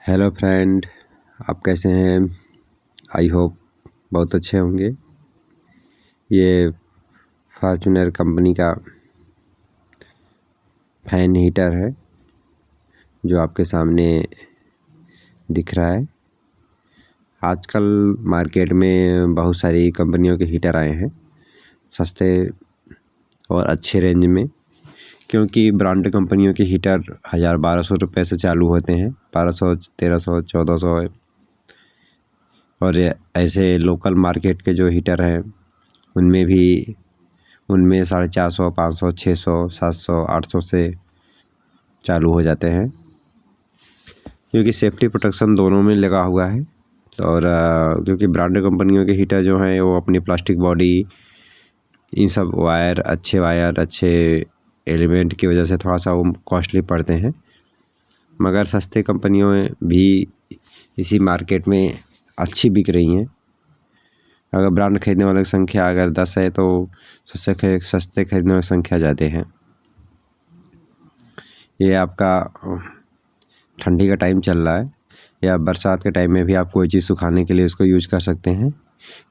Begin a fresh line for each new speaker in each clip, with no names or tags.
Hello friend, आप कैसे हैं? आई होप बहुत अच्छे होंगे। ये फॉर्च्यूनर कंपनी का फैन हीटर है जो आपके सामने दिख रहा है। आजकल मार्केट में बहुत सारी कंपनियों के हीटर आए हैं सस्ते और अच्छे रेंज में, क्योंकि ब्रांड कंपनियों के हीटर 1000-1200 रुपये से चालू होते हैं, 1200, 1300, 1400। और ऐसे लोकल मार्केट के जो हीटर हैं उनमें 450, 500, 600, 700, 800 से चालू हो जाते हैं, क्योंकि सेफ्टी प्रोटेक्शन दोनों में लगा हुआ है। और क्योंकि ब्रांड कंपनियों के हीटर जो हैं वो अपनी प्लास्टिक बॉडी, इन सब वायर अच्छे एलिमेंट की वजह से थोड़ा सा वो कॉस्टली पड़ते हैं, मगर सस्ते कंपनियों में भी इसी मार्केट में अच्छी बिक रही हैं। अगर ब्रांड खरीदने वालों की संख्या अगर 10 है तो सस्ते खरीदने वालों की संख्या ज़्यादा है। ये आपका ठंडी का टाइम चल रहा है या बरसात के टाइम में भी आप कोई चीज़ सुखाने के लिए इसको यूज कर सकते हैं,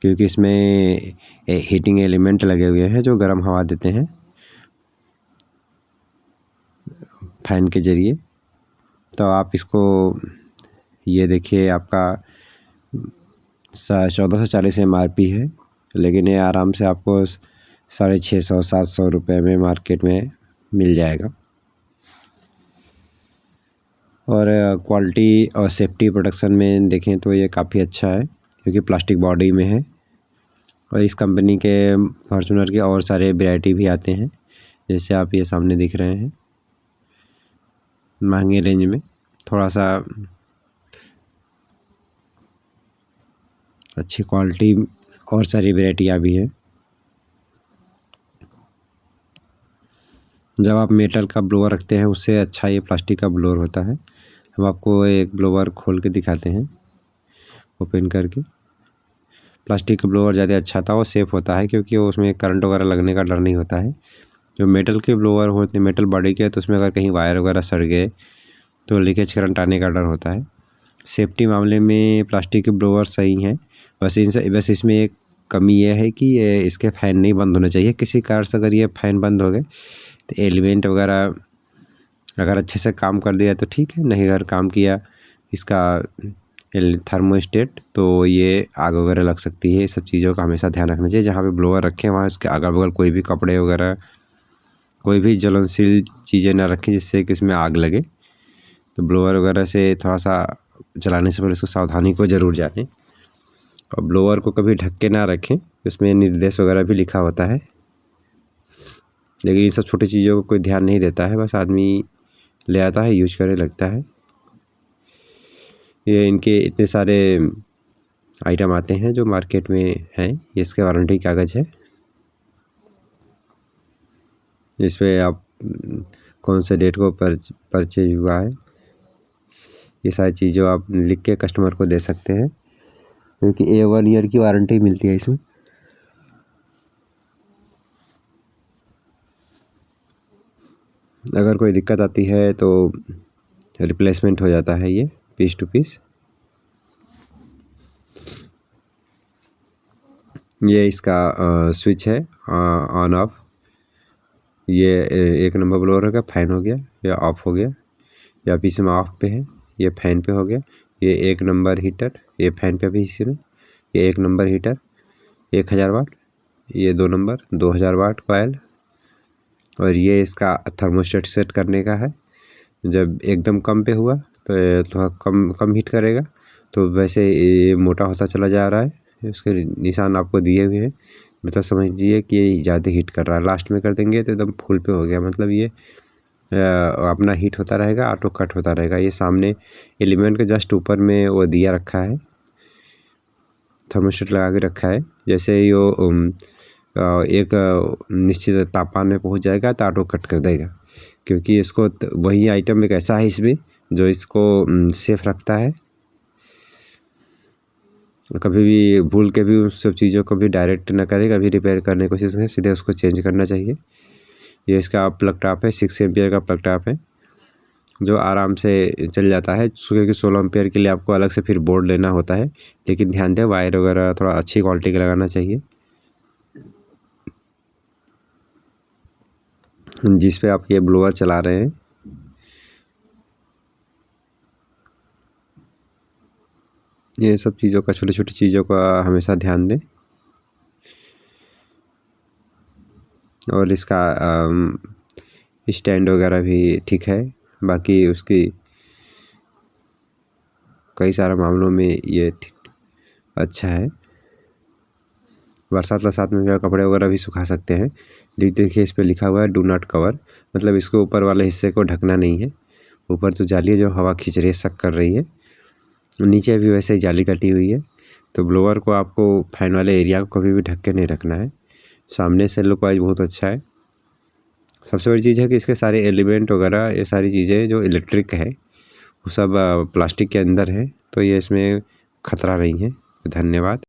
क्योंकि इसमें हीटिंग एलिमेंट लगे हुए हैं जो गर्म हवा देते हैं फैन के ज़रिए। तो आप इसको, ये देखिए, आपका 1440 MRP है, लेकिन ये आराम से आपको 650-700 रुपये में मार्केट में मिल जाएगा। और क्वालिटी और सेफ्टी प्रोटेक्शन में देखें तो ये काफ़ी अच्छा है, क्योंकि प्लास्टिक बॉडी में है। और इस कंपनी के फॉर्च्यूनर के और सारे वैरायटी भी आते हैं, जैसे आप ये सामने दिख रहे हैं, महंगे रेंज में, थोड़ा सा अच्छी क्वालिटी और सारी वैरायटियाँ भी हैं। जब आप मेटल का ब्लोअर रखते हैं उससे अच्छा ये प्लास्टिक का ब्लोअर होता है। हम आपको एक ब्लोअर खोल के दिखाते हैं ओपन करके। प्लास्टिक का ब्लोअर ज़्यादा अच्छा था, वो सेफ़ होता है, क्योंकि वो उसमें करंट वगैरह लगने का डर नहीं होता है। जो मेटल के ब्लोअर होते हैं, मेटल बॉडी के, तो उसमें अगर कहीं वायर वगैरह सड़ गए तो लीकेज करंट आने का डर होता है। सेफ्टी मामले में प्लास्टिक के ब्लोअर सही हैं। बस इसमें एक कमी ये है कि ये इसके फ़ैन नहीं बंद होने चाहिए। किसी कारण से अगर ये फ़ैन बंद हो गए तो एलिमेंट वगैरह अगर अच्छे से काम कर दिया तो ठीक है, नहीं अगर काम किया इसका थर्मोस्टेट तो ये आग वगैरह लग सकती है। ये सब चीज़ों का हमेशा ध्यान रखना चाहिए। जहाँ पे ब्लोअर रखें वहाँ इसके अगल बगल कोई भी कपड़े वगैरह, कोई भी ज्वलनशील चीज़ें ना रखें जिससे कि इसमें आग लगे। तो ब्लोअर वगैरह से थोड़ा सा चलाने से पहले इसको सावधानी को ज़रूर जानें। और ब्लोअर को कभी ढक के ना रखें, उसमें निर्देश वगैरह भी लिखा होता है, लेकिन ये सब छोटी चीज़ों को कोई ध्यान नहीं देता है, बस आदमी ले आता है, यूज करने लगता है। ये इनके इतने सारे आइटम आते हैं जो मार्केट में हैं। ये इसके वारंटी कागज़ है, इस पर आप कौन से डेट को परचेज हुआ है, ये सारी चीज़ें आप लिख के कस्टमर को दे सकते हैं, क्योंकि 1 ईयर की वारंटी मिलती है इसमें। अगर कोई दिक्कत आती है तो रिप्लेसमेंट हो जाता है ये पीस टू पीस। ये इसका स्विच है ऑन ऑफ। ये 1 नंबर ब्लोअर का फ़ैन हो गया, या ऑफ हो गया, या पीछे में ऑफ पे है, ये फ़ैन पे हो गया। ये 1 नंबर हीटर, ये फ़ैन पे भी इसी में। ये 1 नंबर हीटर 1000 वाट, ये 2 नंबर 2000 वाट कॉइल। और ये इसका थर्मोस्टेट सेट करने का है। जब एकदम कम पे हुआ तो ये थोड़ा कम हीट करेगा, तो वैसे ये मोटा होता चला जा रहा है। उसके निशान आपको दिए हुए हैं, मतलब समझ लीजिए कि ये ज़्यादा हीट कर रहा है। लास्ट में कर देंगे तो एकदम फुल पे हो गया, मतलब ये अपना हीट होता रहेगा, ऑटो कट होता रहेगा। ये सामने एलिमेंट के जस्ट ऊपर में वो दिया रखा है, थर्मोस्टेट लगा के रखा है। जैसे यो एक निश्चित तापमान में पहुंच जाएगा तो ऑटो कट कर देगा, क्योंकि इसको वही आइटम एक ऐसा है इसमें जो इसको सेफ रखता है। कभी भी भूल के भी उस सब चीज़ों को भी डायरेक्ट ना करें, कभी रिपेयर करने की कोशिश करें, सीधे उसको चेंज करना चाहिए। ये इसका प्लग टॉप है, 6 एम्पियर का प्लग टॉप है। जो आराम से चल जाता है, क्योंकि 16 एम्पियर के लिए आपको अलग से फिर बोर्ड लेना होता है। लेकिन ध्यान दें वायर वगैरह थोड़ा अच्छी क्वालिटी का लगाना चाहिए, जिस पे आप ये ब्लोअर चला रहे हैं। ये सब चीज़ों का, छोटी छोटी चीज़ों का हमेशा ध्यान दें। और इसका स्टैंड वगैरह भी ठीक है, बाकी उसकी कई सारे मामलों में ये अच्छा है। बरसात में कपड़े वगैरह भी सुखा सकते हैं। देखिए इस पे लिखा हुआ है डू नॉट कवर, मतलब इसको ऊपर वाले हिस्से को ढकना नहीं है। ऊपर तो जाली है जो हवा खींच रही है, सक कर रही है, नीचे भी वैसे ही जाली कटी हुई है। तो ब्लोअर को आपको फैन वाले एरिया को कभी भी ढक के नहीं रखना है। सामने से लुक वाइज बहुत अच्छा है। सबसे बड़ी चीज़ है कि इसके सारे एलिमेंट वगैरह, ये सारी चीज़ें जो इलेक्ट्रिक है वो सब प्लास्टिक के अंदर है, तो ये इसमें खतरा नहीं है। धन्यवाद।